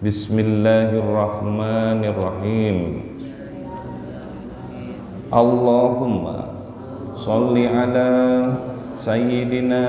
Bismillahirrahmanirrahim. Allahumma sholli ala Sayyidina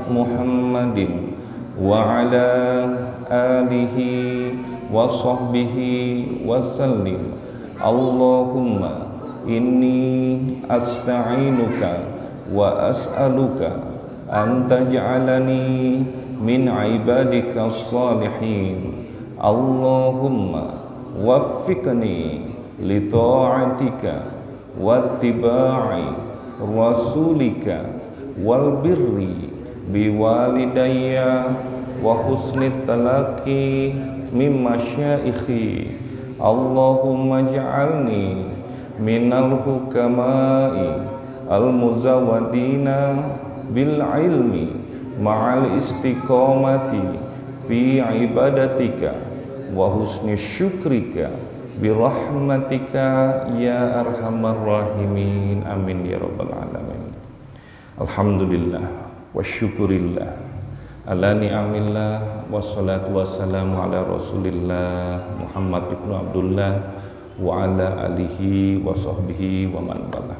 Muhammadin wa ala alihi wa sahbihi wa sallim. Allahumma inni asta'inuka wa as'aluka an taj'alani min ibadika salihin. Allahumma waffiqni li ta'atika wa ittiba'i rasulika wal birri biwalidayya wa husni talaqi mimma syaikhi. Allahumma ja'alni minal hukama'i al-muzawadina bil ilmi ma'al istiqamati fi ibadatika wa husni syukrika birahmatika ya arhamar rahimin. Amin ya rabbal alamin. Alhamdulillah wa syukurillah ala ni'amillah wassalatu wassalamu ala rasulillah Muhammad ibnu Abdullah wa ala alihi wa sahbihi wa man walah.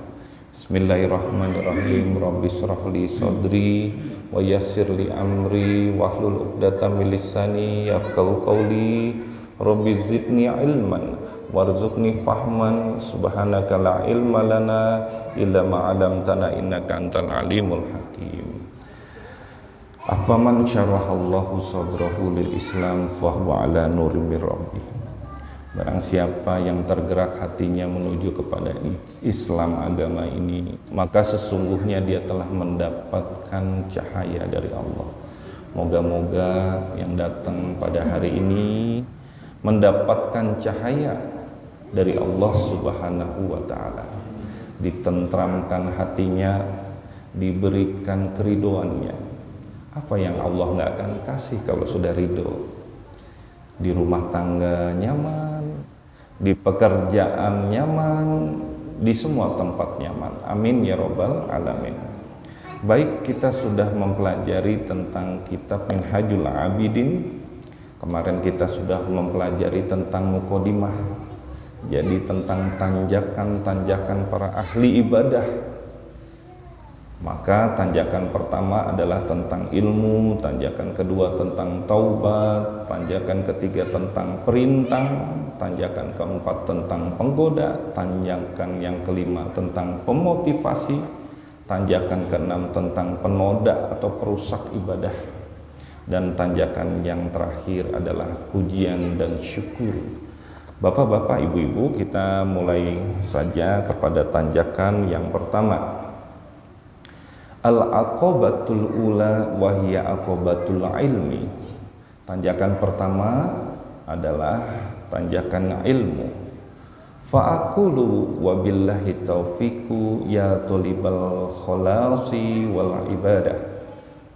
Bismillahirrahmanirrahim. Rabbi shrah li sadri wa yassir li amri wahlul 'uqdatam min lisani yafqahu qawli. Rabbi zidni ilman warzuqni fahman. Subhanaka la ilma lana illa ma 'allamtana innaka antal alimul hakim. Afaman syarahallahu sadrahu lil Islam fahuwa ala nurim mir rabbih. Barang siapa yang tergerak hatinya menuju kepada Islam, agama ini, maka sesungguhnya dia telah mendapatkan cahaya dari Allah. Moga-moga yang datang pada hari ini mendapatkan cahaya dari Allah Subhanahu wa ta'ala, ditentramkan hatinya, diberikan keridoannya. Apa yang Allah nggak akan kasih kalau sudah ridho? Di rumah tangga nyaman, di pekerjaan nyaman, di semua tempat nyaman. Amin ya rabbal alamin. Baik, kita sudah mempelajari tentang kitab Minhajul Abidin. Kemarin kita sudah mempelajari tentang muqaddimah, jadi tentang tanjakan-tanjakan para ahli ibadah. Maka tanjakan pertama adalah tentang ilmu, tanjakan kedua tentang taubat, tanjakan ketiga tentang perintah, tanjakan keempat tentang penggoda, tanjakan yang kelima tentang pemotivasi, tanjakan keenam tentang penoda atau perusak ibadah, dan tanjakan yang terakhir adalah pujian dan syukur. Bapak-bapak, ibu-ibu, kita mulai saja kepada tanjakan yang pertama. Al-aqabatul ula wahiyya aqabatul ilmi. Tanjakan pertama adalah tanjakan ilmu. Fa'aqulu wabillahi taufiku ya tolibal kholasi wal ibadah.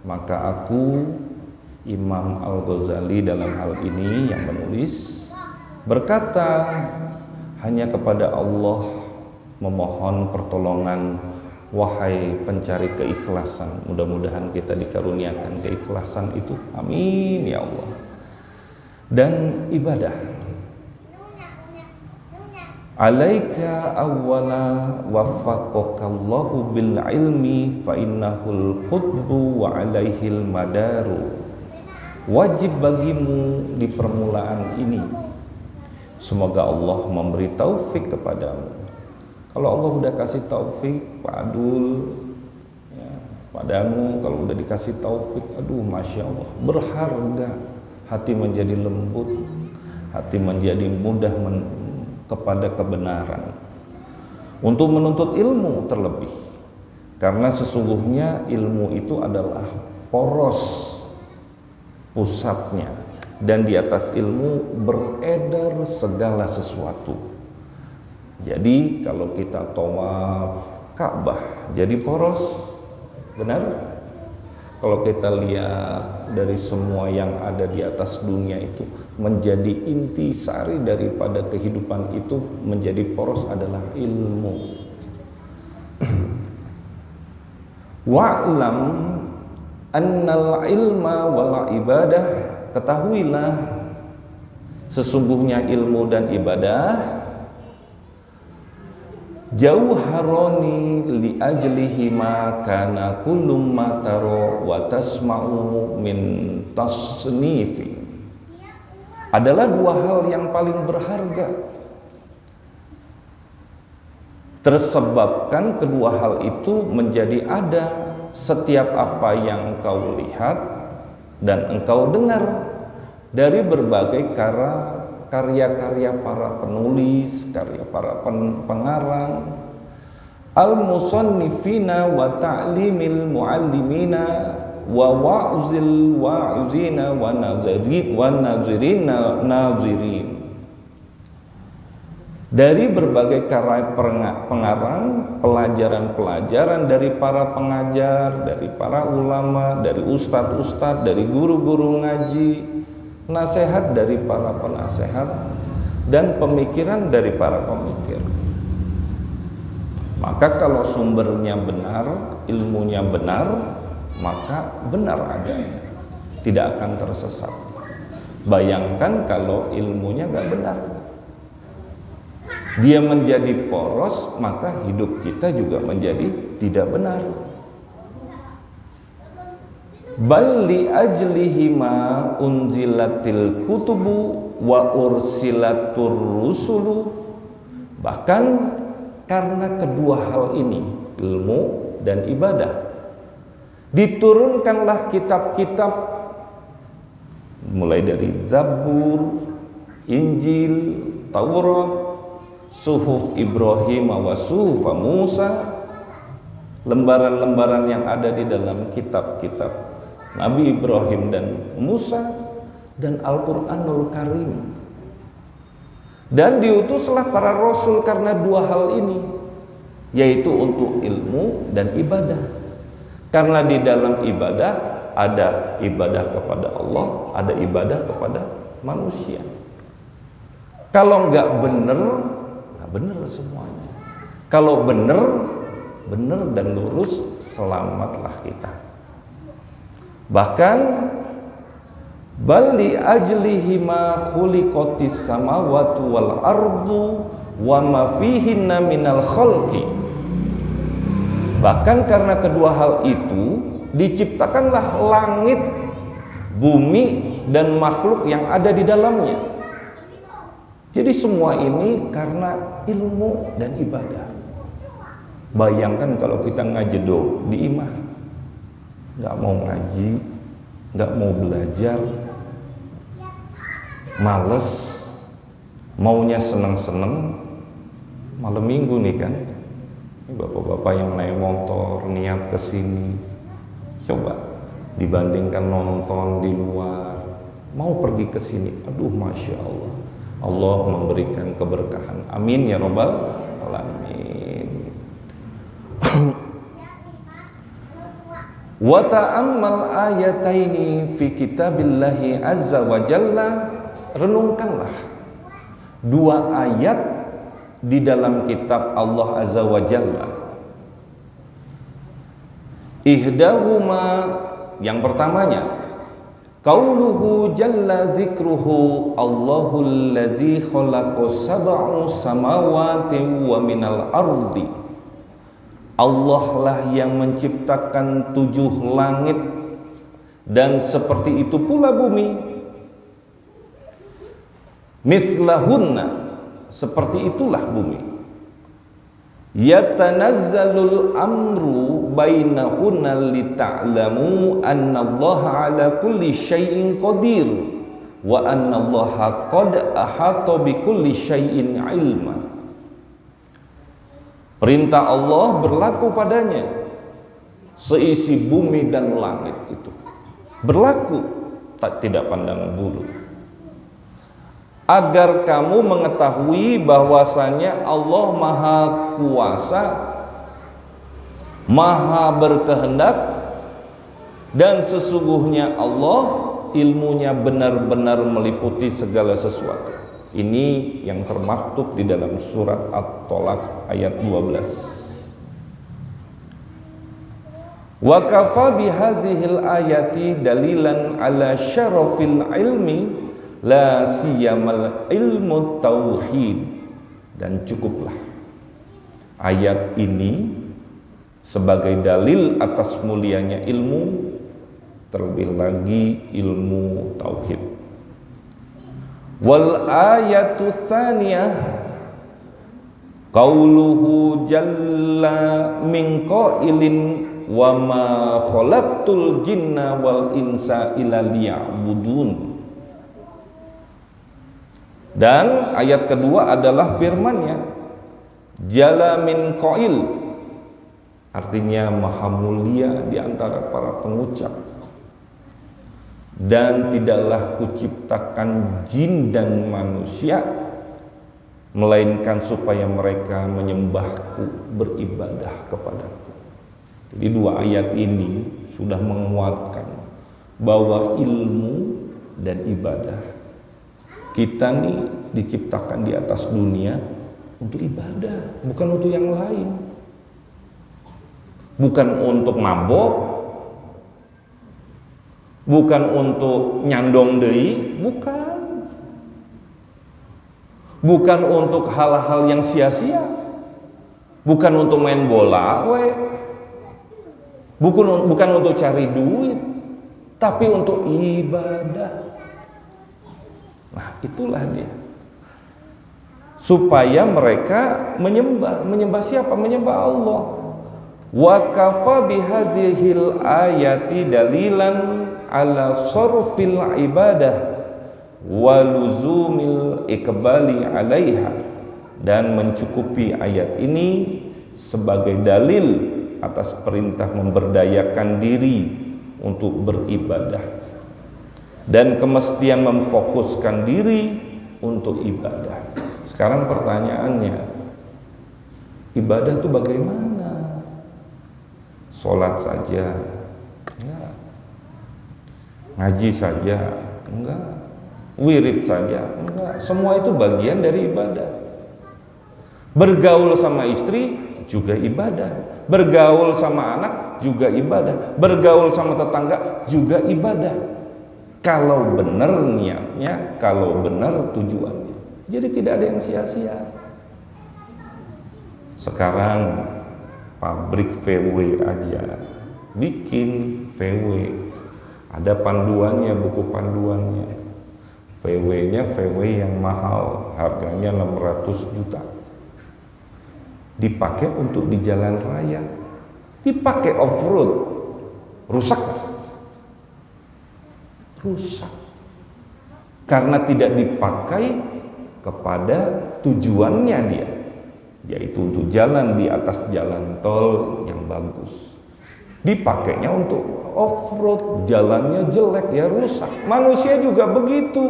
Maka aku, Imam Al-Ghazali dalam hal ini yang menulis, berkata, hanya kepada Allah memohon pertolongan, wahai pencari keikhlasan. Mudah-mudahan kita dikaruniakan keikhlasan itu, amin ya Allah. Dan ibadah. Alaika awwala waffaqakallahu bil ilmi fa innahul qutbu wa alaihil madaru. Wajib bagimu di permulaan ini, semoga Allah memberi taufik kepadamu. Kalau Allah udah kasih taufik, Pak Adul, ya, padamu, kalau udah dikasih taufik, aduh Masya Allah, berharga. Hati menjadi lembut, hati menjadi mudah kepada kebenaran. Untuk menuntut ilmu terlebih, karena sesungguhnya ilmu itu adalah poros pusatnya, dan di atas ilmu beredar segala sesuatu. Jadi kalau kita tawaf Ka'bah jadi poros, benar? Kalau kita lihat dari semua yang ada di atas dunia itu, menjadi inti sari daripada kehidupan itu menjadi poros adalah ilmu. Wa'lam annal ilma wal ibadah, ketahuilah Sesungguhnya ilmu dan ibadah jauharoni li ajlihi ma kana kullum ma taro wa tasma'u min tasnifi, adalah dua hal yang paling berharga. Tersebabkan kedua hal itu menjadi ada setiap apa yang engkau lihat dan engkau dengar dari berbagai karya-karya para penulis, karya para pengarang, al-musannifina wa ta'limil muallimina wa wa'zil wa'zina wa nazirina nazirin. Dari berbagai karya pengarang, pelajaran-pelajaran dari para pengajar, dari para ulama, dari ustadz-ustadz, dari guru-guru ngaji, nasihat dari para penasehat, dan pemikiran dari para pemikir. Maka kalau sumbernya benar, ilmunya benar, maka benar adanya, tidak akan tersesat. Bayangkan kalau ilmunya nggak benar, dia menjadi poros, maka hidup kita juga menjadi tidak benar. Bal li ajlihi ma unzilatil kutubu wa ursilatur rusulu. Bahkan karena kedua hal ini, ilmu dan ibadah, diturunkanlah kitab-kitab mulai dari Zabur, Injil, Taurat, Suhuf Ibrahim wa Suhuf Musa, lembaran-lembaran yang ada di dalam kitab-kitab Nabi Ibrahim dan Musa, dan Al-Quranul Karim. Dan diutuslah para rasul karena dua hal ini, yaitu untuk ilmu dan ibadah. Karena di dalam ibadah ada ibadah kepada Allah, ada ibadah kepada manusia. Kalau nggak benar, benar semuanya. Kalau benar dan lurus, selamatlah kita. Bahkan bali ajlihi ma khuliqatis samawati wal ardu wa ma fihinna minal khalqi. Bahkan karena kedua hal itu diciptakanlah langit, bumi, dan makhluk yang ada di dalamnya. Jadi semua ini karena ilmu dan ibadah. Bayangkan kalau kita ngajedo di imah, nggak mau ngaji, nggak mau belajar, males, maunya seneng-seneng, malam minggu nih kan. Ini bapak-bapak yang naik motor niat kesini, coba dibandingkan nonton di luar, mau pergi ke sini, aduh masya Allah. Allah memberikan keberkahan. Amin ya rabbal alamin. Wa ta'ammal ayataini fi kitabillahi azza wa jalla. Renungkanlah dua ayat di dalam kitab Allah azza wa jalla. Ihdahuma, yang pertamanya, qauluhu jalla dzikruhu Allahul ladzi khalaqa sab'a samawati wa minal ardi. Allah lah yang menciptakan 7 langit dan seperti itu pula bumi. Mithlahunna, seperti itulah bumi. Yatanazzalul amru bainahunna lita'lamu annallaha ala kulli syai'in qadir wa annallaha qad ahata bikulli syai'in ilma. Perintah Allah berlaku padanya, seisi bumi dan langit itu berlaku, tidak pandang bulu, agar kamu mengetahui bahwasanya Allah Maha Kuasa, Maha berkehendak, dan sesungguhnya Allah ilmunya benar-benar meliputi segala sesuatu. Ini yang termaktub di dalam surat At-Tolak ayat 12. Wa kafa bihadhil ayati dalilan ala syarafil ilmi la siyamal ilmu tauhid. Dan cukuplah ayat ini sebagai dalil atas mulianya ilmu, terlebih lagi ilmu tauhid. Wal ayatu tsaniyah qauluhu jalla min qailin wa ma khalaqtul jinna wal insa illa liya'budun. Dan ayat kedua adalah firman-Nya, jalla min qail, artinya maha mulia di antara para pengucap. Dan tidaklah kuciptakan jin dan manusia melainkan supaya mereka menyembahku, beribadah kepadaku. Jadi dua ayat ini sudah menguatkan bahwa ilmu dan ibadah, kita nih diciptakan di atas dunia untuk ibadah, bukan untuk yang lain. Bukan untuk mabok, bukan untuk nyandong deui, bukan. Bukan untuk hal-hal yang sia-sia. Bukan untuk main bola, bukan untuk cari duit, tapi untuk ibadah. Nah, itulah dia. Supaya mereka menyembah siapa? Menyembah Allah. Wa kafa bihadhil ayati dalilan ala sarfil ibadah wa luzumil iqbali alaiha. Dan mencukupi ayat ini sebagai dalil atas perintah memberdayakan diri untuk beribadah dan kemestian memfokuskan diri untuk ibadah. Sekarang pertanyaannya, ibadah itu bagaimana? Sholat saja? Enggak. Ngaji saja? Enggak. Wirid saja? Enggak. Semua itu bagian dari ibadah. Bergaul sama istri juga ibadah. Bergaul sama anak juga ibadah. Bergaul sama tetangga juga ibadah. Kalau benar niatnya, kalau benar tujuannya. Jadi tidak ada yang sia-sia. Sekarang pabrik VW aja bikin VW, ada panduannya, buku panduannya. VW-nya VW yang mahal, harganya 600 juta. Dipakai untuk di jalan raya, dipakai off-road, rusak. Karena tidak dipakai kepada tujuannya dia, yaitu untuk jalan di atas jalan tol yang bagus. Dipakainya untuk off-road, jalannya jelek, ya rusak. Manusia juga begitu,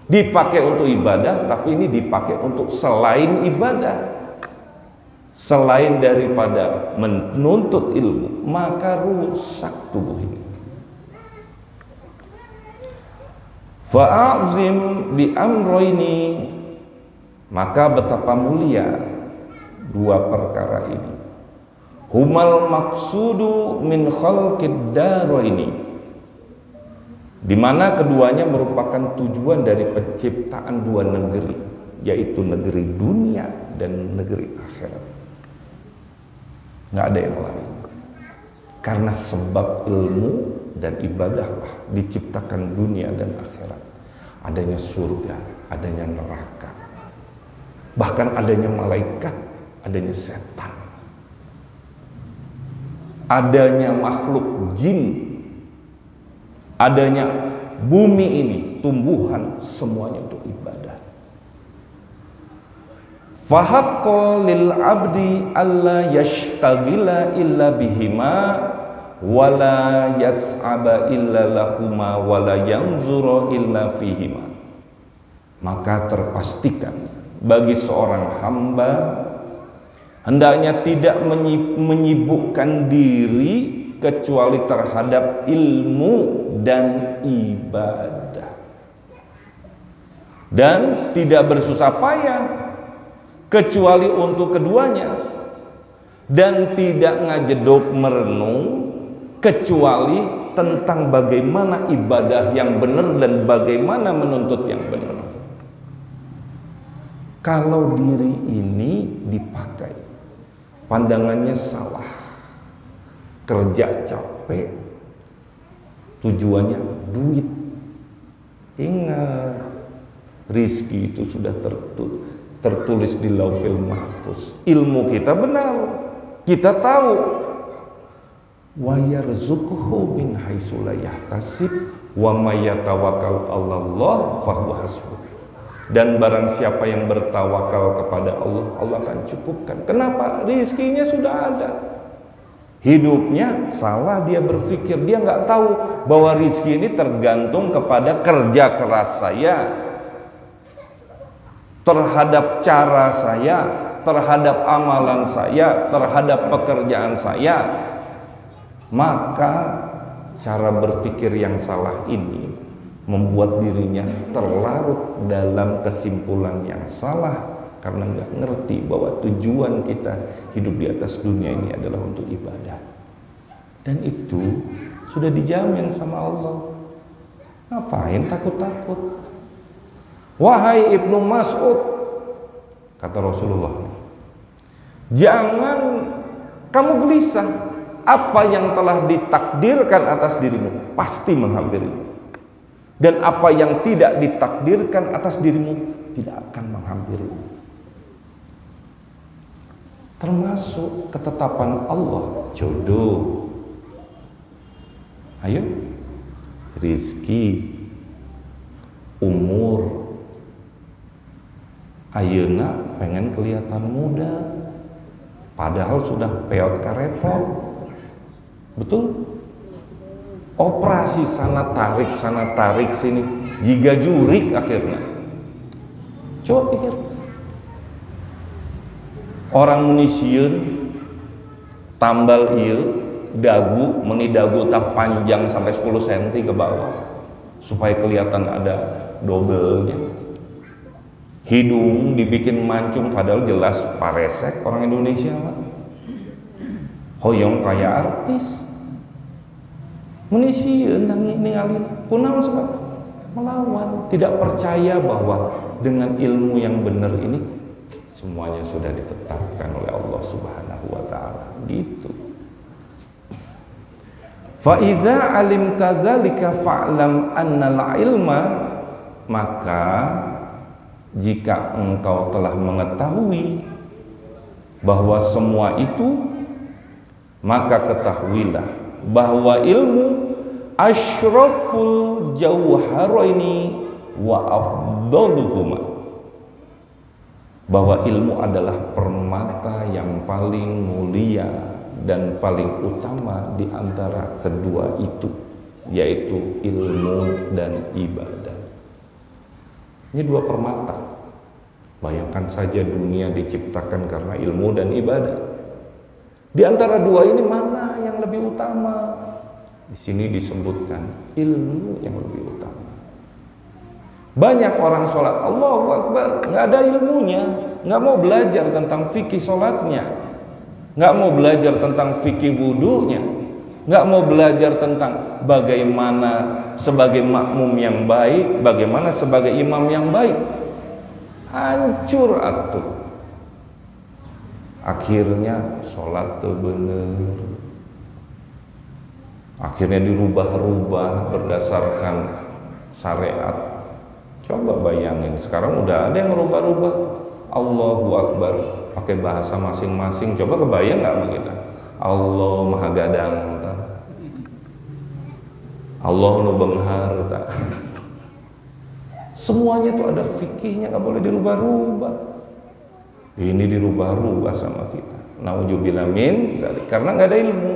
dipakai untuk ibadah, tapi ini dipakai untuk selain ibadah, selain daripada menuntut ilmu, maka rusak tubuh ini. Fa'azim bi amroini, maka betapa mulia dua perkara ini. Humal maksudu min khalqid daraini, di mana keduanya merupakan tujuan dari penciptaan dua negeri, yaitu negeri dunia dan negeri akhirat. Nggak ada yang lain. Karena sebab ilmu dan ibadahlah diciptakan dunia dan akhirat. Adanya surga, adanya neraka, bahkan adanya malaikat, adanya setan, adanya makhluk jin, adanya bumi ini, tumbuhan, semuanya untuk ibadah. Fahaqqa lil abdi alla yashtagila illa bihima wala yats'aba illa lahuma wala yanzura illa fihima. Maka terpastikan bagi seorang hamba hendaknya tidak menyibukkan diri kecuali terhadap ilmu dan ibadah, dan tidak bersusah payah kecuali untuk keduanya, dan tidak ngajedok merenung kecuali tentang bagaimana ibadah yang benar dan bagaimana menuntut yang benar. Kalau diri ini dipakai, pandangannya salah, kerja capek, tujuannya duit. Ingat, rizki itu sudah tertulis di Lauhil Mahfuz. Ilmu kita benar, kita tahu. Wa yarzuquhu min haitsu la yahtasib wa may yatawakkal 'alallah fahuwa hasbuh. Dan barang siapa yang bertawakal kepada Allah, Allah akan cukupkan. Kenapa? Rizkinya sudah ada. Hidupnya salah dia berpikir, dia nggak tahu bahwa rizki ini tergantung kepada kerja keras saya, terhadap cara saya, terhadap amalan saya, terhadap pekerjaan saya. Maka cara berpikir yang salah ini membuat dirinya terlarut dalam kesimpulan yang salah, karena nggak ngerti bahwa tujuan kita hidup di atas dunia ini adalah untuk ibadah. Dan itu sudah dijamin sama Allah. Ngapain takut-takut? Wahai Ibnu Mas'ud, kata Rasulullah, jangan kamu gelisah. Apa yang telah ditakdirkan atas dirimu pasti menghampirimu, dan apa yang tidak ditakdirkan atas dirimu tidak akan menghampirimu. Termasuk ketetapan Allah, jodoh, ayo, rizki, umur. Ayeuna pengen kelihatan muda, padahal sudah peot karepot. Betul? Operasi sana tarik sini, jiga jurik akhirnya. Coba pikir, orang munisieun tambal ieu dagu, meni dagu tak panjang sampai 10 cm ke bawah supaya kelihatan ada dobelnya. Hidung dibikin mancung padahal jelas paresek orang Indonesia mah. Hoyong kayak artis. Munisieun ningalin kunaon sebab melawan, tidak percaya bahwa dengan ilmu yang benar ini semuanya sudah ditetapkan oleh Allah Subhanahu wa taala. Gitu. Fa idza alimta dzalika fa'lam annal ilma, maka jika engkau telah mengetahui bahwa semua itu, maka ketahuilah bahwa ilmu asyraful jauharaini wa afdaluhuma, bahwa ilmu adalah permata yang paling mulia dan paling utama di antara kedua itu, yaitu ilmu dan ibadah. Ini dua permata. Bayangkan saja dunia diciptakan karena ilmu dan ibadah. Di antara dua ini mana yang lebih utama? Di sini disebutkan ilmu yang lebih utama. Banyak orang sholat Allahu Akbar, nggak ada ilmunya, nggak mau belajar tentang fikih sholatnya, nggak mau belajar tentang fikih wudunya, nggak mau belajar tentang bagaimana sebagai makmum yang baik, bagaimana sebagai imam yang baik. Hancur atuh. Akhirnya sholat tuh bener, akhirnya dirubah-rubah berdasarkan syariat. Coba bayangin, sekarang udah ada yang rubah-rubah Allahu Akbar pakai bahasa masing-masing. Coba kebayang nggak kita? Allah maha gadang, Allah nu benghar, semuanya tuh ada fikihnya, nggak boleh dirubah-rubah. Ini dirubah-rubah sama kita. Nauzubillah min dzalik, karena nggak ada ilmu.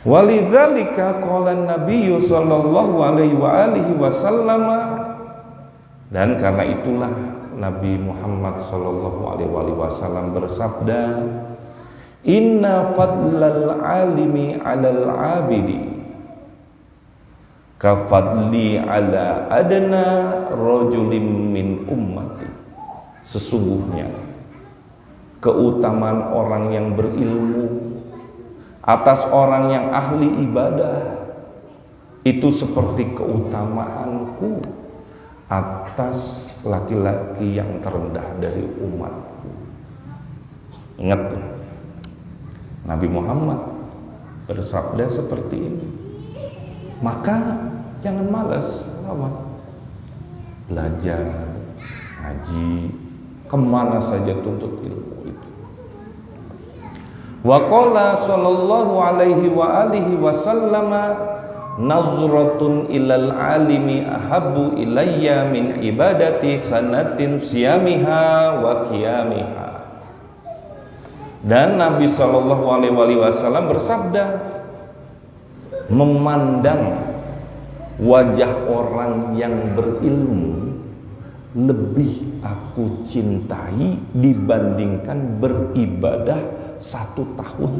Walidzalika qala an-nabiy sallallahu alaihi wa alihi wasallam, dan karena itulah Nabi Muhammad sallallahu alaihi wasallam bersabda, inna fadlal alimi 'alal 'abidi ka fadli 'ala adna rajulim min ummati. Sesungguhnya keutamaan orang yang berilmu atas orang yang ahli ibadah itu seperti keutamaanku atas laki-laki yang terendah dari umatku. Ingat tuh, Nabi Muhammad bersabda seperti ini. Maka jangan malas lawan, belajar, ngaji, kemana saja tuntut ilmu itu. Wa qala sallallahu alaihi wa alihi wasallama nazratun ilal alimi ahabbu ilayya min ibadati sanatin siyamiha wa qiyamiha. Dan Nabi sallallahu alaihi wasallam bersabda, memandang wajah orang yang berilmu lebih aku cintai dibandingkan beribadah 1 tahun,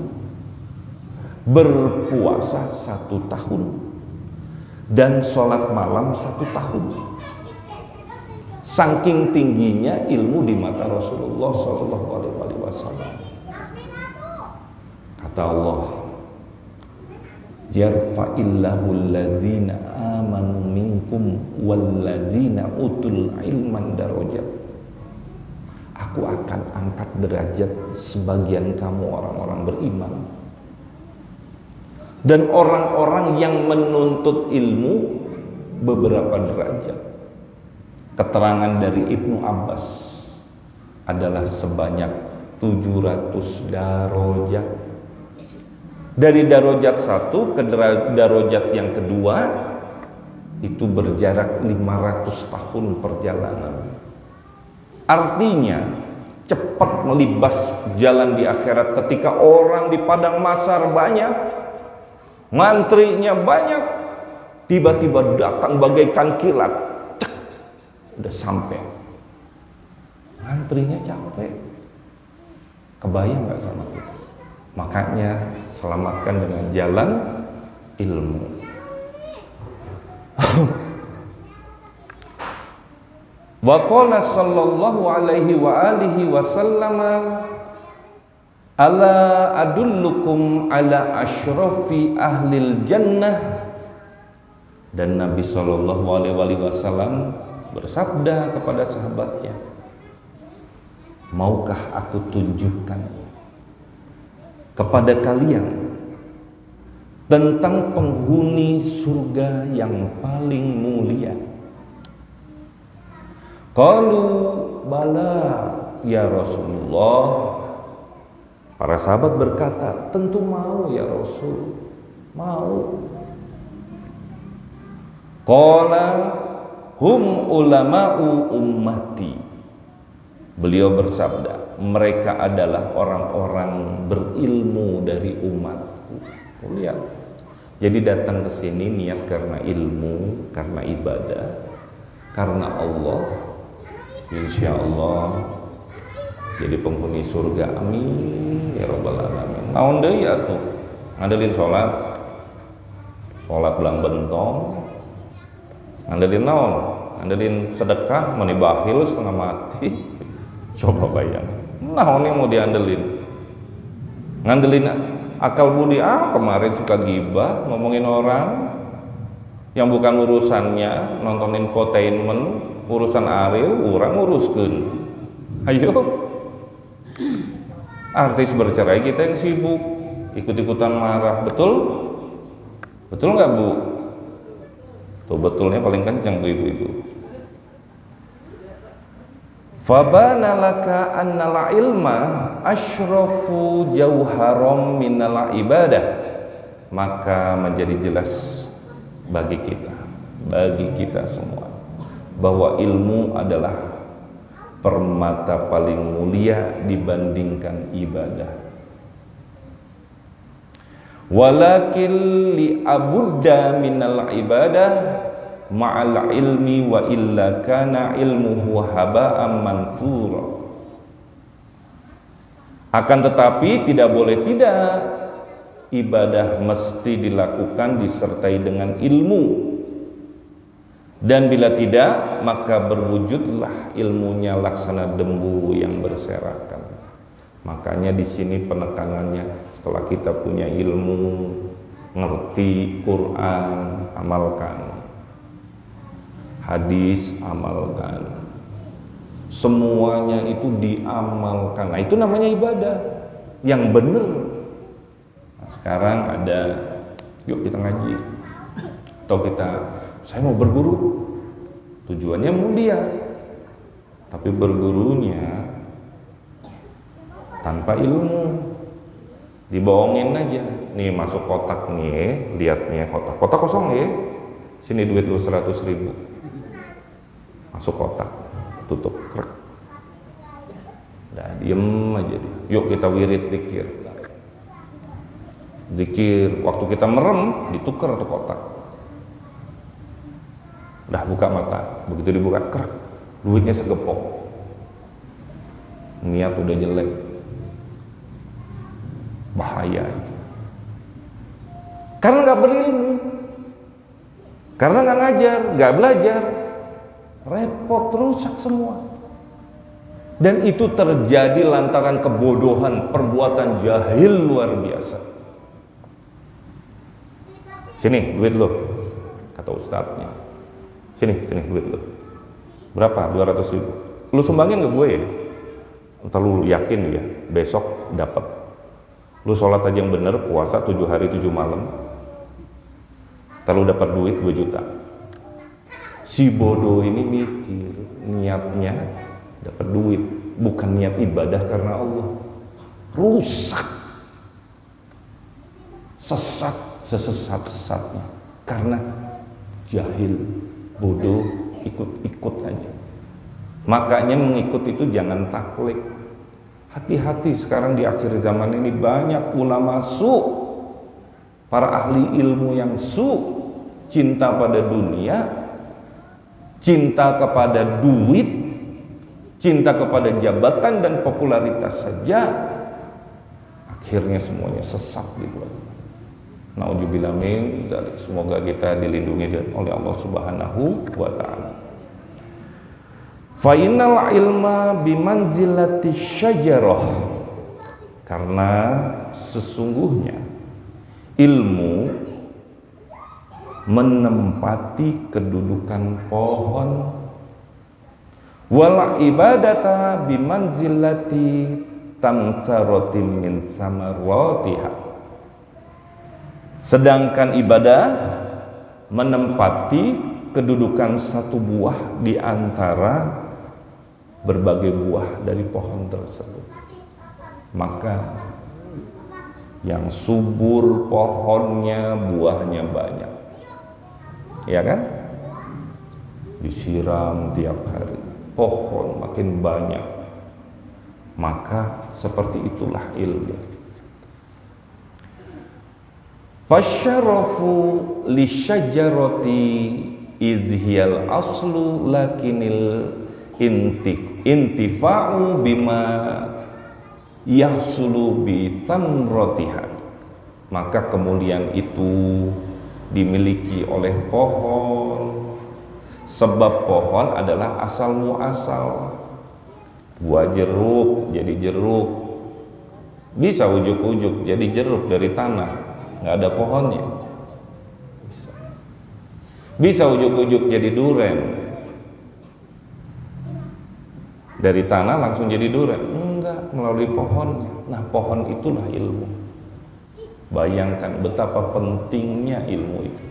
berpuasa 1 tahun, dan sholat malam 1 tahun. Saking tingginya ilmu di mata Rasulullah Sallallahu Alaihi Wasallam. Kata Allah, yarfa'illahu alladhina amanu minkum walladhina utul ilman darajat. Aku akan angkat derajat sebagian kamu orang-orang beriman dan orang-orang yang menuntut ilmu beberapa derajat. Keterangan dari Ibnu Abbas adalah sebanyak 700 darajat. Dari darajat 1 ke darajat yang kedua itu berjarak 500 tahun perjalanan. Artinya cepat melibas jalan di akhirat ketika orang di padang mahsyar banyak, mantrinya banyak, tiba-tiba datang bagaikan kilat, cek, udah sampai. Mantrinya capek. Kebayang nggak sama kita? Makanya selamatkan dengan jalan ilmu. Wa qala sallallahu alaihi wa alihi wasallam ala adullukum ala asyrafi ahlil jannah. Dan Nabi sallallahu alaihi wasallam bersabda kepada sahabatnya, maukah aku tunjukkan kepada kalian tentang penghuni surga yang paling mulia? Qalu bala ya Rasulullah. Para sahabat berkata, tentu mau ya Rasul, mau. Qala hum ulama'u ummati. Beliau bersabda, mereka adalah orang-orang berilmu dari umatku. Lihat. Jadi datang ke sini niat karena ilmu, karena ibadah, karena Allah. Insya Allah jadi penghuni surga, amin ya rabbal alamin. Naon deui atuh ngandelin sholat belang bentong, ngandelin naon, ngandelin sedekah meni bakhil setengah mati. Coba bayang naon yang mau diandelin, ngandelin akal budi. Kemarin suka gibah, ngomongin orang yang bukan urusannya, nonton infotainment, urusan Ariel, orang uruskeun. Ayo, artis bercerai kita yang sibuk, ikut-ikutan marah, betul? Betul nggak Bu? Tuh betulnya paling kencang Bu ibu-ibu. Fabana laka annal ilma asyrafu jauharam minal ibadah. Maka menjadi jelas bagi kita semua bahwa ilmu adalah permata paling mulia dibandingkan ibadah. Walakin li abudda minal ibadah ma'al ilmi wa illa kana ilmuhu haba'an manthura. Akan tetapi tidak boleh tidak, ibadah mesti dilakukan disertai dengan ilmu. Dan bila tidak, maka berwujudlah ilmunya laksana dembu yang berserakan. Makanya di sini penekanannya Setelah kita punya ilmu, ngerti Quran, amalkan. Hadis, amalkan. Semuanya itu diamalkan. Nah, itu namanya ibadah yang benar. Nah, sekarang ada, yuk kita ngaji. Atau saya mau berguru. Tujuannya mulia. Tapi bergurunya tanpa ilmu. Dibohongin aja. Nih masuk kotak nih, lihat nih kotak. Kotak kosong ya. Sini duit lu 100.000. Masuk kotak, tutup krek. Udah diem aja dia. Yuk kita wirid zikir. Zikir, waktu kita merem ditukar tuh kotak. Udah buka mata, begitu dibuka krek, duitnya segepok. Niat udah jelek. Bahaya itu. Karena nggak berilmu, karena nggak ngajar, nggak belajar, repot, rusak semua. Dan itu terjadi lantaran kebodohan, perbuatan jahil luar biasa. Sini duit lo, kata ustadznya. Sini duit lo. Berapa? 200.000. Lu sumbangin ke gue ya? Entar lu yakin ya, besok dapat. Lu sholat aja yang bener, puasa 7 hari 7 malam, ntar lu dapat duit 2 juta. Si bodoh ini mikir niatnya dapat duit, bukan niat ibadah karena Allah. Rusak, sesat, sesat-sesatnya karena jahil, bodoh, ikut-ikut aja. Makanya mengikut itu jangan taklid. Hati-hati sekarang di akhir zaman ini banyak ulama su', para ahli ilmu yang su', cinta pada dunia, cinta kepada duit, cinta kepada jabatan dan popularitas saja, akhirnya semuanya sesat gitu. Na'udzubillah min dzalik. Semoga kita dilindungi oleh Allah Subhanahu wa taala. Fa innal ilma bimanzilati syajarah, karena sesungguhnya ilmu menempati kedudukan pohon, wal ibadata bimanzilati tamsaratin min samarwatiha, sedangkan ibadah menempati kedudukan satu buah di antara berbagai buah dari pohon tersebut. Maka yang subur pohonnya, buahnya banyak, ya kan? Disiram tiap hari, pohon makin banyak. Maka seperti itulah ilmu. Fasyarafu lisyajarati idhiyal aslu lakinil intifa'u bima yahsulu bi thamratiha. Maka kemuliaan itu dimiliki oleh pohon, sebab pohon adalah asal muasal. Buah jeruk jadi jeruk, bisa ujuk-ujuk jadi jeruk dari tanah, nggak ada pohonnya. Bisa ujuk-ujuk jadi duren, dari tanah langsung jadi duren, enggak, melalui pohonnya. Nah, pohon itulah ilmu. Bayangkan betapa pentingnya ilmu itu.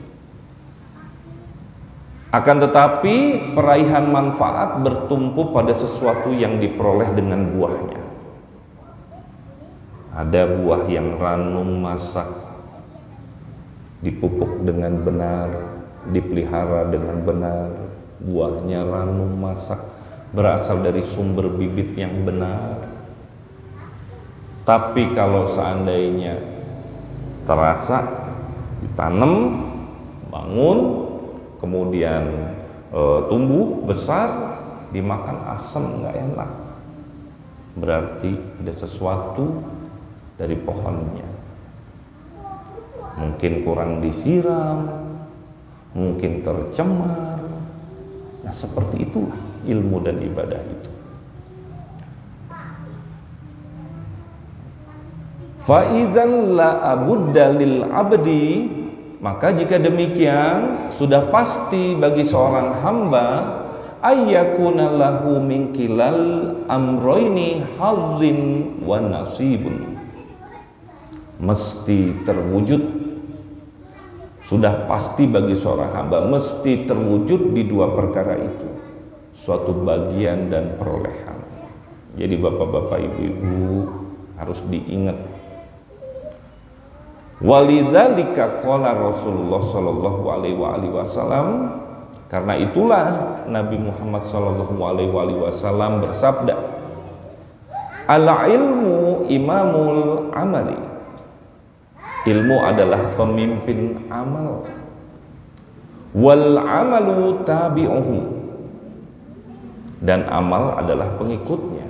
Akan tetapi peraihan manfaat bertumpu pada sesuatu yang diperoleh dengan buahnya. Ada buah yang ranum masak, dipupuk dengan benar, dipelihara dengan benar, buahnya ranum masak, berasal dari sumber bibit yang benar. Tapi kalau seandainya terasa ditanam, bangun, kemudian tumbuh besar, dimakan asam nggak enak, berarti ada sesuatu dari pohonnya. Mungkin kurang disiram, mungkin tercemar. Nah, seperti itulah ilmu dan ibadah itu. Fa idzan la abudda lil abdi, maka jika demikian sudah pasti bagi seorang hamba ayyakuna lahu min kilal amroini hazzin wa nasibun, mesti terwujud, sudah pasti bagi seorang hamba mesti terwujud di dua perkara itu, suatu bagian dan perolehan. Jadi bapak-bapak, ibu-ibu harus diingat. Walidzalika qala Rasulullah sallallahu alaihi wasallam, karena itulah Nabi Muhammad sallallahu alaihi wasallam bersabda, al ilmu imamul amali, ilmu adalah pemimpin amal, wal amalu tabi'uhu, dan amal adalah pengikutnya.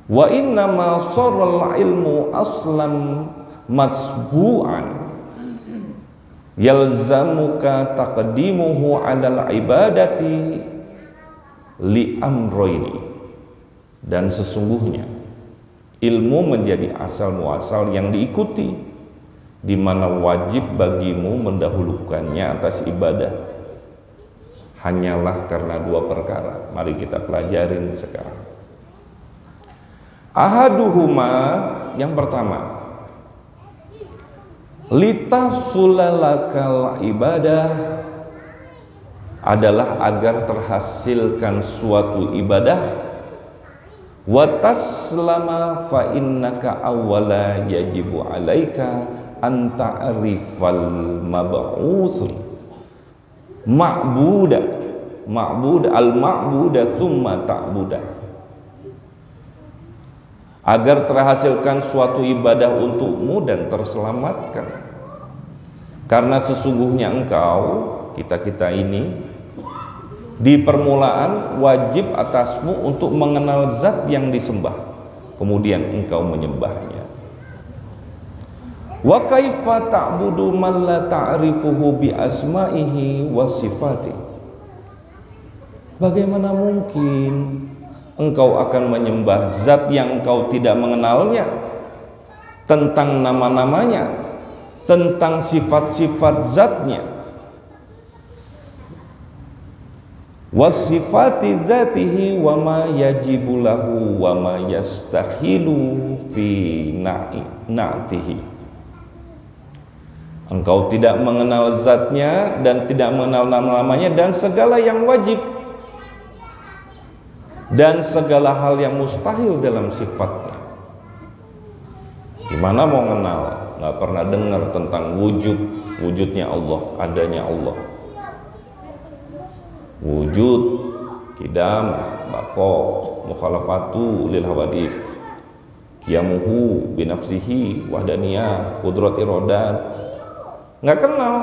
Wa innama sarral ilmu aslam matsbu'an yalzamuka taqdimuhu 'alal ibadati li amroini, dan sesungguhnya ilmu menjadi asal muasal yang diikuti, di mana wajib bagimu mendahulukannya atas ibadah hanyalah karena dua perkara. Mari kita pelajarin sekarang. Ahaduhuma, yang pertama, litasulalakal ibadah, adalah agar terhasilkan suatu ibadah, wa taslama fa innaka awwala yajibu alaika an ta'rifal mab'us ma'buda al ma'buda thumma ta'buda, agar terhasilkan suatu ibadah untukmu dan terselamatkan. Karena sesungguhnya engkau, kita ini di permulaan wajib atasmu untuk mengenal zat yang disembah, kemudian engkau menyembahnya. Wa kaifa ta'budu man la ta'rifuhu bi asma'ihi wa sifatihi, bagaimana mungkin engkau akan menyembah zat yang engkau tidak mengenalnya, tentang nama-namanya, tentang sifat-sifat zatnya. Wa sifati dzatihi wa ma yajibu lahu wa ma yastahilu fi na'tihi. Engkau tidak mengenal zatnya dan tidak mengenal nama-namanya dan segala yang wajib dan segala hal yang mustahil dalam sifatnya. Gimana mau kenal? Nggak pernah dengar tentang wujudnya Allah, adanya Allah. Wujud, kidam, bako, mukhalafatu lil hawadith, qiyamuhu binafsihi, wahdaniyah, qudrat iradat. Nggak kenal,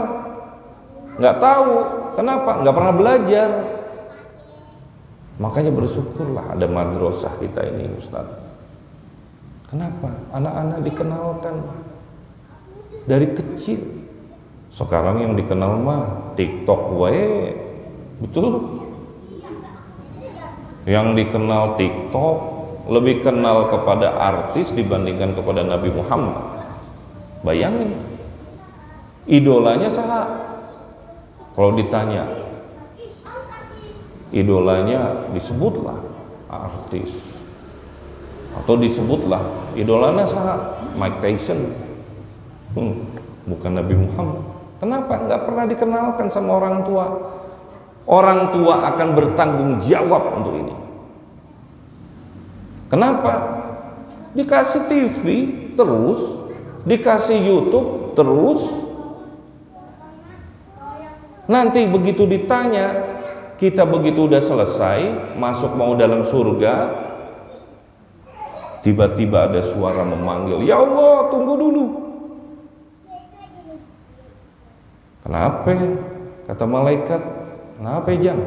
nggak tahu. Kenapa? Nggak pernah belajar. Makanya bersyukurlah ada madrasah kita ini, Ustaz. Kenapa? Anak-anak dikenalkan dari kecil. Sekarang yang dikenal mah TikTok wae. Betul? Yang dikenal TikTok lebih kenal kepada artis dibandingkan kepada Nabi Muhammad. Bayangin. Idolanya saha? Kalau ditanya, idolanya disebutlah artis, atau disebutlah idolanya saha? Mike Tyson. Bukan Nabi Muhammad. Kenapa? Nggak pernah dikenalkan sama orang tua. Orang tua akan bertanggung jawab untuk ini. Kenapa? Dikasih TV terus, dikasih YouTube terus. Nanti begitu ditanya, kita begitu udah selesai, masuk mau dalam surga, tiba-tiba ada suara memanggil, "Ya Allah, tunggu dulu." Kenapa? Kata malaikat, "Kenapa Jang?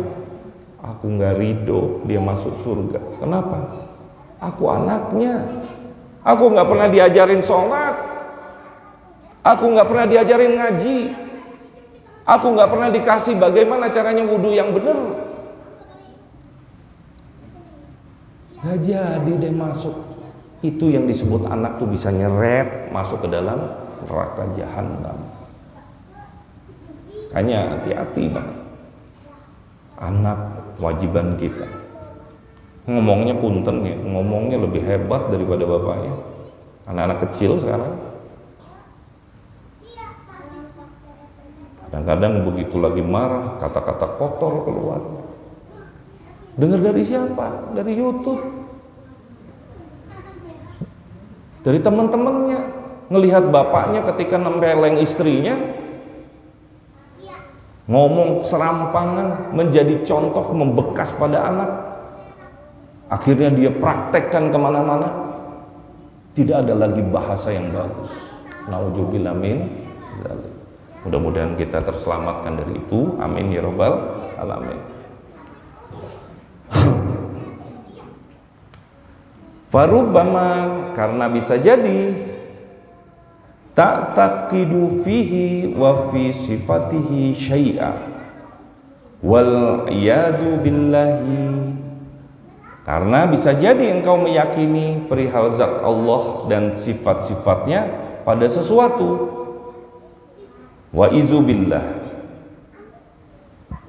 Aku nggak ridho dia masuk surga." Kenapa? Aku anaknya. Aku nggak pernah diajarin sholat. Aku nggak pernah diajarin ngaji. Aku nggak pernah dikasih bagaimana caranya wudhu yang benar. Nggak jadi dia masuk. Itu yang disebut anak tuh bisa nyeret masuk ke dalam neraka jahanam. Hanya hati-hati Bang. Anak wajiban kita. Ngomongnya punten ya, ngomongnya lebih hebat daripada bapaknya. Anak-anak kecil sekarang. Kadang-kadang begitu lagi marah, kata-kata kotor keluar. Dengar dari siapa? Dari YouTube. Dari teman-temannya. Ngelihat bapaknya ketika nempeleng istrinya, ngomong serampangan, menjadi contoh membekas pada anak. Akhirnya dia praktekkan kemana-mana. Tidak ada lagi bahasa yang bagus. Nauzubillah min dzalik. Mudah-mudahan kita terselamatkan dari itu. Amin ya rabbal alamin. Farubbama, karena bisa jadi tak taqidu fihi wa fi sifatihi syai'a wal iyadu billahi, karena bisa jadi engkau meyakini perihal zat Allah dan sifat-sifatnya pada sesuatu, wa izubillah,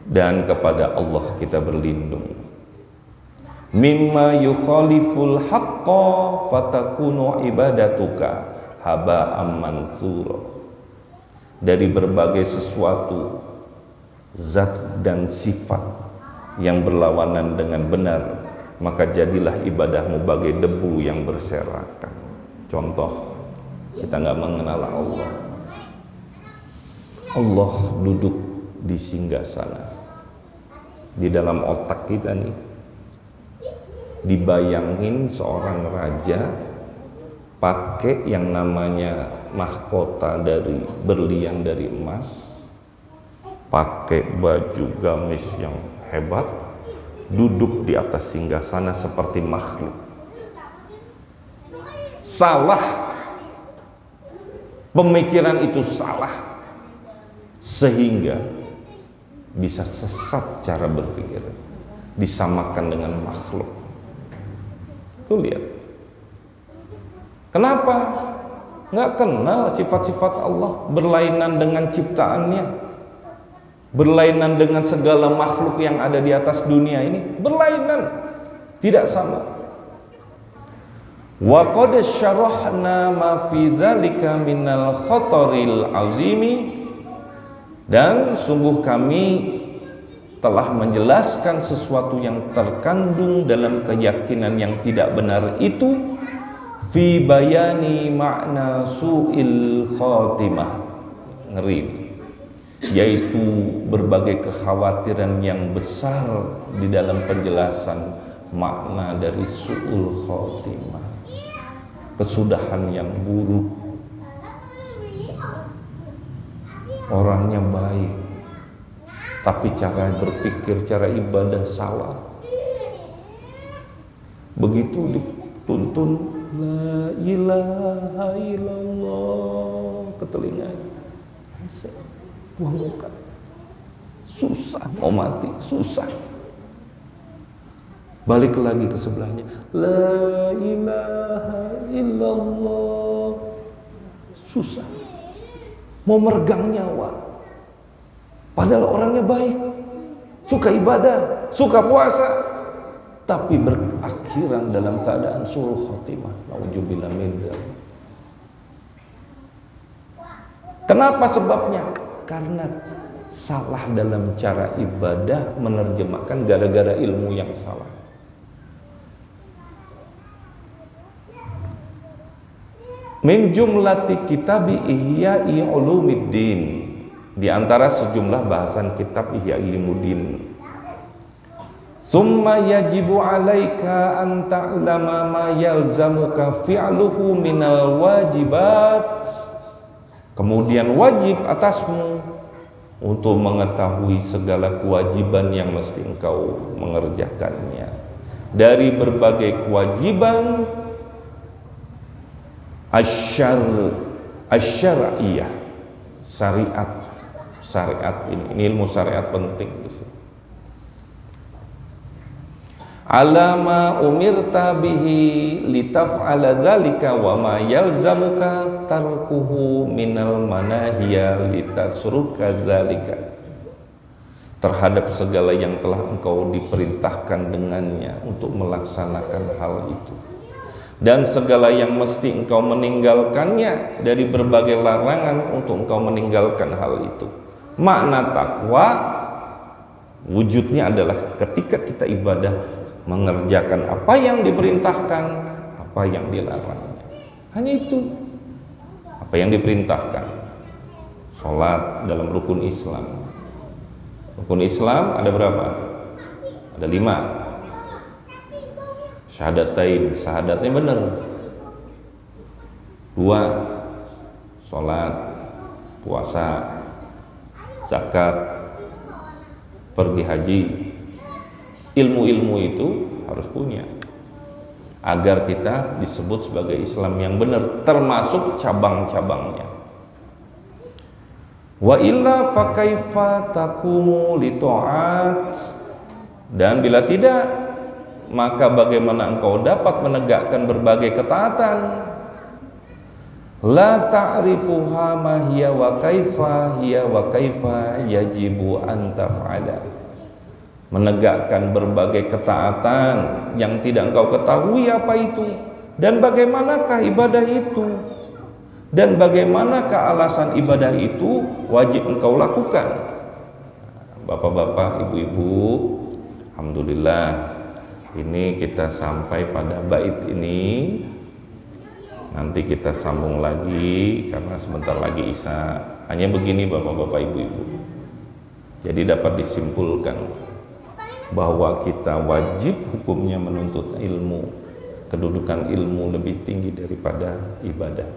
dan kepada Allah kita berlindung, mimma yukhaliful haqqa fatakunu ibadatuka haba'am mansura, dari berbagai sesuatu zat dan sifat yang berlawanan dengan benar, maka jadilah ibadahmu bagai debu yang berserakan. Contoh, kita nggak mengenal Allah. Allah duduk di singgasana. Di dalam otak kita nih, dibayangin seorang raja pakai yang namanya mahkota dari berlian dari emas, pakai baju gamis yang hebat, duduk di atas singgasana seperti makhluk. Salah, pemikiran itu salah, sehingga bisa sesat cara berpikir, disamakan dengan makhluk. Tuh lihat, kenapa nggak kenal sifat-sifat Allah, berlainan dengan ciptaannya, berlainan dengan segala makhluk yang ada di atas dunia ini, berlainan, tidak sama. Wa qad syarahna ma fi dzalika minal khataril azimi, dan sungguh kami telah menjelaskan sesuatu yang terkandung dalam keyakinan yang tidak benar itu, fi bayani makna su'il khatimah, ngeri, yaitu berbagai kekhawatiran yang besar di dalam penjelasan makna dari su'ul khatimah, kesudahan yang buruk. Orangnya baik, tapi cara berpikir, cara ibadah salah. Begitu dituntun la ilaha illallah ke telinganya, buang muka, susah, mau mati, susah. Balik lagi ke sebelahnya, la ilaha illallah, susah, mau meregang nyawa. Padahal orangnya baik, suka ibadah, suka puasa, tapi berakhiran dalam keadaan su'ul khotimah. Nauzubillah min dzalik. Kenapa sebabnya? Karena salah dalam cara ibadah, menerjemahkan gara-gara ilmu yang salah. Min jumlati kitabi Ihya'i Ulumiddin, di antara sejumlah bahasan kitab Ihya Ulumuddin. Summa yajibu alaika an ta'lama ma yalzamuka fi'luhu minal wajibat. Kemudian wajib atasmu untuk mengetahui segala kewajiban yang mesti engkau mengerjakannya dari berbagai kewajiban asyariyah, syariat ini ilmu syariat penting di sini. alama umirta bihi litaf'ala dzalika wa ma yalzamuka tarkuhu minal manahiya litasruka dzalika, terhadap segala yang telah engkau diperintahkan dengannya untuk melaksanakan hal itu, dan segala yang mesti engkau meninggalkannya dari berbagai larangan untuk engkau meninggalkan hal itu. Makna takwa wujudnya adalah ketika kita ibadah mengerjakan apa yang diperintahkan, apa yang dilarang. Hanya itu. Apa yang diperintahkan. Salat dalam rukun Islam. Rukun Islam ada berapa? Ada 5. Syahadatain, syahadatnya benar. 2. Salat, puasa, zakat, pergi haji. Ilmu-ilmu itu harus punya agar kita disebut sebagai Islam yang benar, termasuk cabang-cabangnya. Wa illa fa kaifa taqumu li ta'at, dan bila tidak, maka bagaimana engkau dapat menegakkan berbagai ketaatan? La ta'rifuha ma hiya wa kaifa hiya wa kaifa yajibu an taf'ala. Menegakkan berbagai ketaatan yang tidak engkau ketahui apa itu, dan bagaimanakah ibadah itu, dan bagaimanakah alasan ibadah itu wajib engkau lakukan. Bapak-bapak, ibu-ibu, alhamdulillah ini kita sampai pada bait ini. Nanti kita sambung lagi karena sebentar lagi Isya. Hanya begini bapak-bapak, ibu-ibu, jadi dapat disimpulkan bahwa kita wajib hukumnya menuntut ilmu. Kedudukan ilmu lebih tinggi daripada ibadah.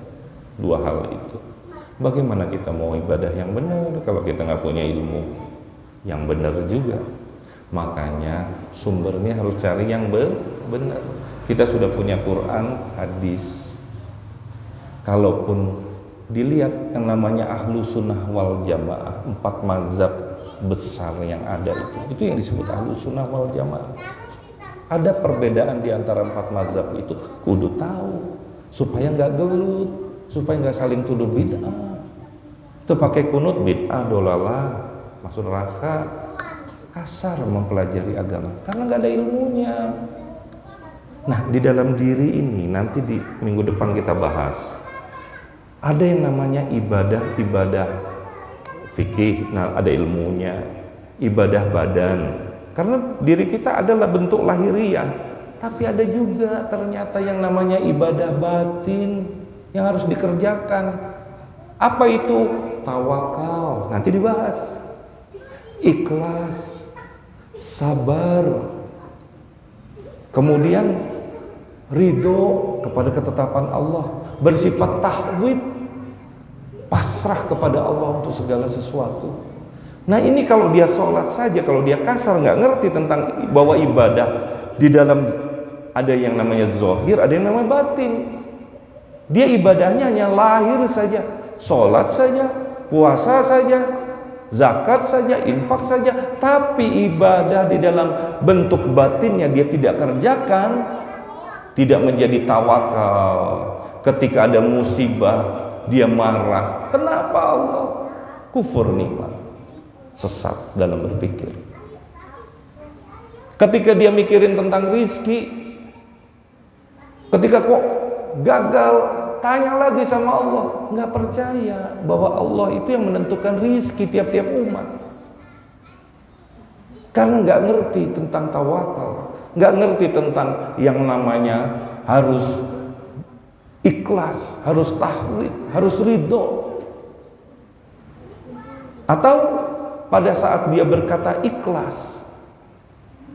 2 hal itu. Bagaimana kita mau ibadah yang benar kalau kita nggak punya ilmu yang benar juga? Makanya sumbernya harus cari yang benar. Kita sudah punya Quran, hadis. Kalaupun dilihat yang namanya ahlu sunnah wal jamaah, 4 mazhab besar yang ada itu yang disebut ahlu sunnah wal jamaah. Ada perbedaan di antara 4 mazhab itu, kudu tahu supaya nggak gelut, supaya nggak saling tuduh bid'ah. Itu pakai kunut bid'ah, dolalah, masuk neraka, kasar mempelajari agama karena nggak ada ilmunya. Nah, di dalam diri ini nanti di minggu depan kita bahas. Ada yang namanya ibadah fikih, nah ada ilmunya. Ibadah badan, karena diri kita adalah bentuk lahiriah. Tapi ada juga ternyata yang namanya ibadah batin yang harus dikerjakan. Apa itu? Tawakal, nanti dibahas. Ikhlas, sabar, kemudian ridho kepada ketetapan Allah, bersifat tahwid, pasrah kepada Allah untuk segala sesuatu. Nah ini kalau dia sholat saja, kalau dia kasar, nggak ngerti tentang bahwa ibadah di dalam ada yang namanya zahir, ada yang namanya batin. Dia ibadahnya hanya lahir saja, sholat saja, puasa saja, zakat saja, infak saja, tapi ibadah di dalam bentuk batinnya dia tidak kerjakan, tidak menjadi tawakal. Ketika ada musibah dia marah. Kenapa Allah? Kufur nikmat, sesat dalam berpikir. Ketika dia mikirin tentang rizki, ketika kok gagal, tanya lagi sama Allah. Nggak percaya bahwa Allah itu yang menentukan rizki tiap-tiap umat. Karena nggak ngerti tentang tawakal, nggak ngerti tentang yang namanya harus ikhlas, harus tahwid, harus ridho. Atau pada saat dia berkata ikhlas,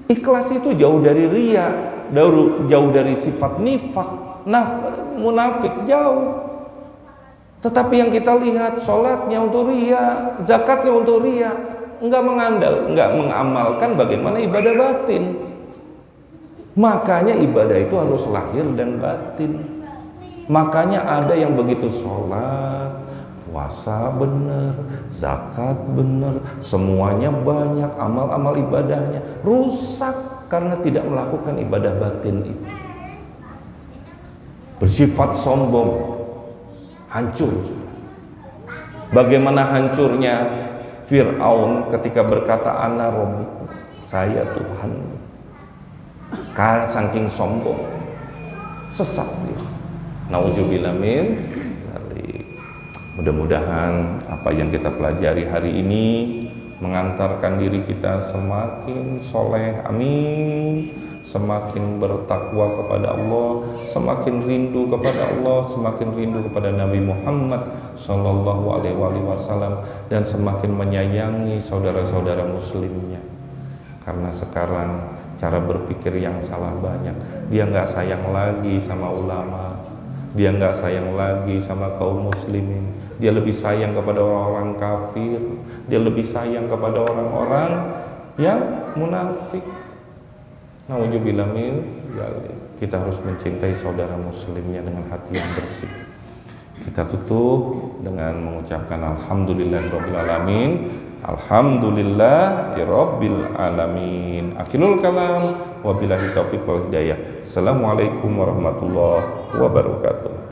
ikhlas itu jauh dari riya, jauh dari sifat nifak, munafik, jauh. Tetapi yang kita lihat, sholatnya untuk riya, zakatnya untuk riya, enggak mengamalkan bagaimana ibadah batin. Makanya ibadah itu harus lahir dan batin. Makanya ada yang begitu sholat, puasa benar, zakat benar, semuanya banyak, amal-amal ibadahnya rusak. Karena tidak melakukan ibadah batin itu. Bersifat sombong, hancur. Bagaimana hancurnya Fir'aun ketika berkata ana rabbukum, saya Tuhan. Karena saking sombong, sesat dia. Nauzubillah min dzalik. Mudah-mudahan apa yang kita pelajari hari ini mengantarkan diri kita semakin soleh, amin, semakin bertakwa kepada Allah, semakin rindu kepada Allah, semakin rindu kepada Nabi Muhammad Sallallahu Alaihi Wasallam, dan semakin menyayangi saudara-saudara muslimnya. Karena sekarang cara berpikir yang salah banyak. Dia nggak sayang lagi sama ulama, dia nggak sayang lagi sama kaum muslimin, dia lebih sayang kepada orang-orang kafir, dia lebih sayang kepada orang-orang yang munafik. Nauzubillah min dzalik. Kita harus mencintai saudara muslimnya dengan hati yang bersih. Kita tutup dengan mengucapkan alhamdulillahirabbil alamin. Alhamdulillahirabbil alamin. Akhirul kalam, wabillahi taufiq wal hidayah. Assalamualaikum warahmatullahi wabarakatuh.